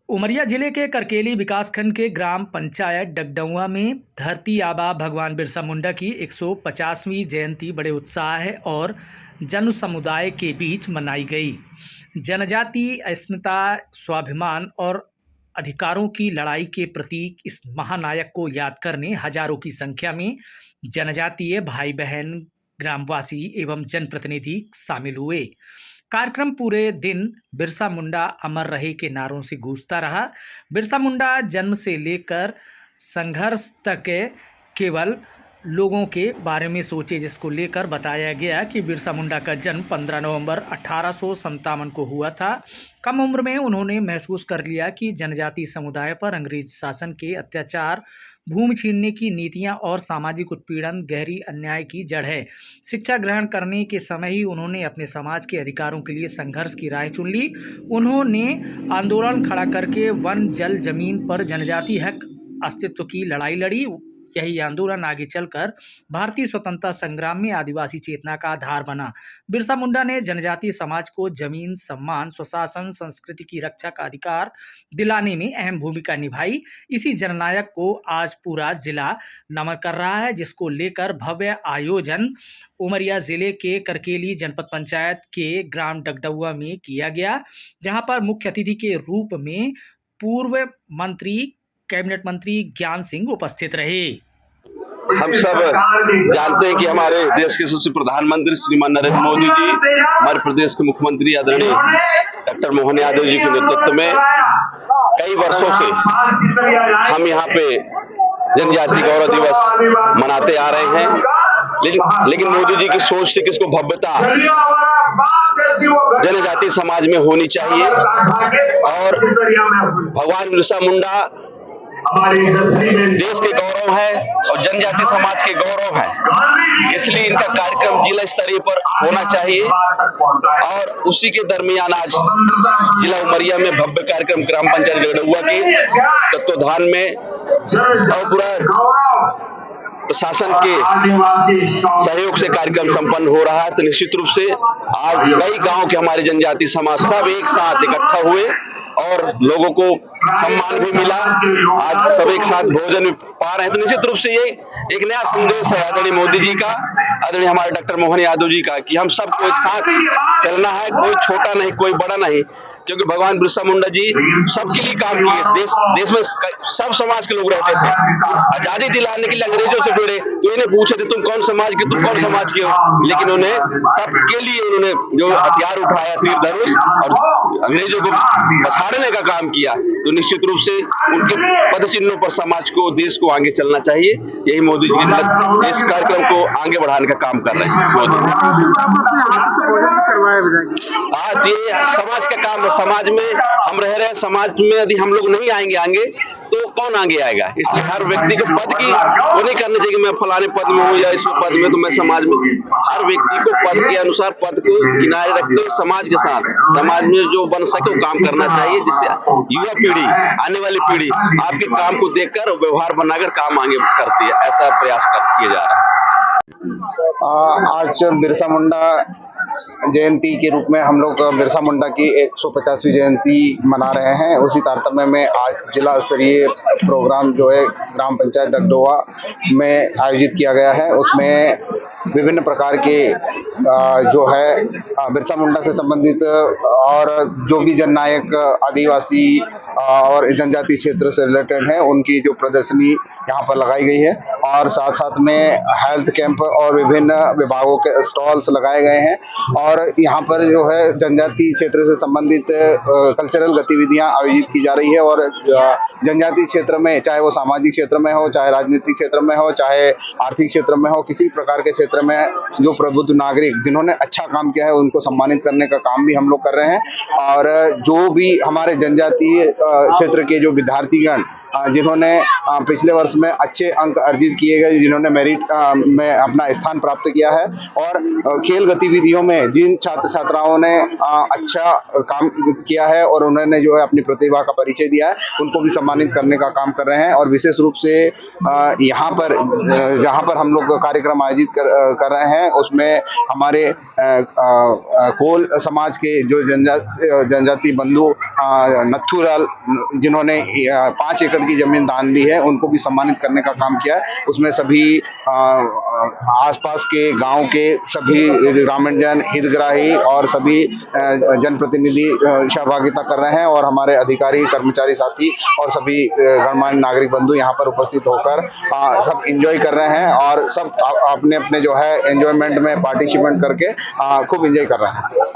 उमरिया जिले के करकेली विकासखंड के ग्राम पंचायत डगडुआ में धरती आबा भगवान बिरसा मुंडा की 150वीं जयंती बड़े उत्साह और जन समुदाय के बीच मनाई गई। जनजातीय अस्मिता, स्वाभिमान और अधिकारों की लड़ाई के प्रतीक इस महानायक को याद करने हजारों की संख्या में जनजातीय भाई बहन, ग्रामवासी एवं जनप्रतिनिधि शामिल हुए। कार्यक्रम पूरे दिन बिरसा मुंडा अमर रहे के नारों से गूंजता रहा। बिरसा मुंडा जन्म से लेकर संघर्ष तक केवल लोगों के बारे में सोचे, जिसको लेकर बताया गया कि बिरसा मुंडा का जन्म 15 नवंबर 1857 को हुआ था। कम उम्र में उन्होंने महसूस कर लिया कि जनजातीय समुदाय पर अंग्रेज शासन के अत्याचार, भूमि छीनने की नीतियां और सामाजिक उत्पीड़न गहरी अन्याय की जड़ है। शिक्षा ग्रहण करने के समय ही उन्होंने अपने समाज के अधिकारों के लिए संघर्ष की राह चुन ली। उन्होंने आंदोलन खड़ा करके वन, जल, जमीन पर जनजातीय हक अस्तित्व की लड़ाई लड़ी। यही आंदोलन आगे चलकर भारतीय स्वतंत्रता संग्राम में आदिवासी चेतना का आधार बना। बिरसा मुंडा ने जनजातीय समाज को जमीन, सम्मान, स्वशासन, संस्कृति की रक्षा का अधिकार दिलाने में अहम भूमिका निभाई। इसी जननायक को आज पूरा जिला नमन कर रहा है, जिसको लेकर भव्य आयोजन उमरिया जिले के करकेली जनपद पंचायत के ग्राम डगडुआ में किया गया, जहां पर मुख्य अतिथि के रूप में पूर्व मंत्री, कैबिनेट मंत्री ज्ञान सिंह उपस्थित रहे। हम सब जानते हैं कि हमारे देश के यशस्वी प्रधानमंत्री श्रीमान नरेंद्र मोदी जी, हमारे प्रदेश के मुख्यमंत्री आदरणीय डॉक्टर मोहन यादव जी के नेतृत्व में कई वर्षों से हम यहाँ पे जनजाति गौरव दिवस मनाते आ रहे हैं। लेकिन मोदी जी की सोच थी कि इसको भव्यता जनजाति समाज में होनी चाहिए और भगवान बिरसा मुंडा देश के गौरव है और जनजाति समाज के गौरव है, इसलिए इनका कार्यक्रम जिला स्तरीय पर होना चाहिए। और उसी के दरमियान आज जिला उमरिया में भव्य कार्यक्रम ग्राम पंचायत डगडुआ के तत्वाधान में और पूरा प्रशासन के सहयोग से कार्यक्रम संपन्न हो रहा है। तो निश्चित रूप से आज कई गांव के हमारे जनजाति समाज सब एक साथ इकट्ठा हुए और लोगों को सम्मान भी मिला। आज सब एक साथ भोजन भी पा रहे हैं। तो निश्चित रूप से ये एक नया संदेश है आदरणीय मोदी जी का, आदरणीय हमारे डॉक्टर मोहन यादव जी का, कि हम सबको एक साथ चलना है, कोई छोटा नहीं, कोई बड़ा नहीं, क्योंकि भगवान बिरसा मुंडा जी सबके लिए काम किए। देश में सब समाज के लोग रहते थे। आजादी दिलाने के लिए अंग्रेजों से भिड़े तो इन्हें पूछे थे तुम कौन समाज के, तुम कौन समाज के हो, लेकिन उन्हें सबके लिए उन्होंने जो हथियार उठाया, तीर धनुष, और अंग्रेजों को पछाड़ने का काम किया। तो निश्चित रूप से उनके पद चिन्हों पर समाज को, देश को आगे चलना चाहिए। यही मोदी जी इस कार्यक्रम को आगे बढ़ाने का काम कर रहे हैं। आज ये समाज का काम है। समाज में हम रह रहे हैं, समाज में यदि हम लोग नहीं आएंगे आगे तो कौन आगे आएगा। इसलिए हर व्यक्ति को पद की वो नहीं करना चाहिए कि मैं फलाने पद में हूँ या इसमें पद में, तो मैं समाज में। हर व्यक्ति को पद के अनुसार पद को किनारे रखते हुए समाज के साथ, समाज में जो बन सके वो काम करना चाहिए, जिससे युवा पीढ़ी, आने वाली पीढ़ी आपके काम को देखकर व्यवहार बनाकर काम आगे करती है। ऐसा प्रयास किया जा रहा है। आज बिरसा मुंडा जयंती के रूप में हम लोग बिरसा मुंडा की 150वीं जयंती मना रहे हैं। उसी तारतम्य में आज जिला स्तरीय प्रोग्राम जो है ग्राम पंचायत डगडुआ में आयोजित किया गया है। उसमें विभिन्न प्रकार के जो है बिरसा मुंडा से संबंधित और जो भी जननायक आदिवासी और जनजातीय क्षेत्र से रिलेटेड है उनकी जो प्रदर्शनी यहाँ पर लगाई गई है, और साथ साथ में हेल्थ कैंप और विभिन्न विभागों के स्टॉल्स लगाए गए हैं। और यहाँ पर जो है जनजातीय क्षेत्र से संबंधित कल्चरल गतिविधियाँ आयोजित की जा रही है। और जनजातीय क्षेत्र में, चाहे वो सामाजिक क्षेत्र में हो, चाहे राजनीतिक क्षेत्र में हो, चाहे आर्थिक क्षेत्र में हो, किसी प्रकार के क्षेत्र में जो प्रबुद्ध नागरिक जिन्होंने अच्छा काम किया है उनको सम्मानित करने का काम भी हम लोग कर रहे हैं। और जो भी हमारे जनजातीय क्षेत्र के जो विद्यार्थीगण जिन्होंने पिछले वर्ष में अच्छे अंक अर्जित किए गए, जिन्होंने मेरिट में अपना स्थान प्राप्त किया है, और खेल गतिविधियों में जिन छात्र छात्राओं ने अच्छा काम किया है और उन्होंने जो है अपनी प्रतिभा का परिचय दिया है, उनको भी सम्मानित करने का काम कर रहे हैं। और विशेष रूप से यहाँ पर जहाँ पर हम लोग कार्यक्रम आयोजित कर रहे हैं, उसमें हमारे कोल समाज के जो जनजाति बंधु नथुलाल, जिन्होंने 5 एकड़ की जमीन दान दी है, उनको भी सम्मानित करने का काम किया है। उसमें सभी आसपास के गांव के सभी ग्रामीण जन, हितग्राही और सभी जनप्रतिनिधि सहभागिता कर रहे हैं, और हमारे अधिकारी, कर्मचारी साथी और सभी गणमान्य नागरिक बंधु यहाँ पर उपस्थित होकर सब एंजॉय कर रहे हैं, और सब अपने अपने जो है एंजॉयमेंट में पार्टिसिपेट करके खूब एंजॉय कर रहे हैं।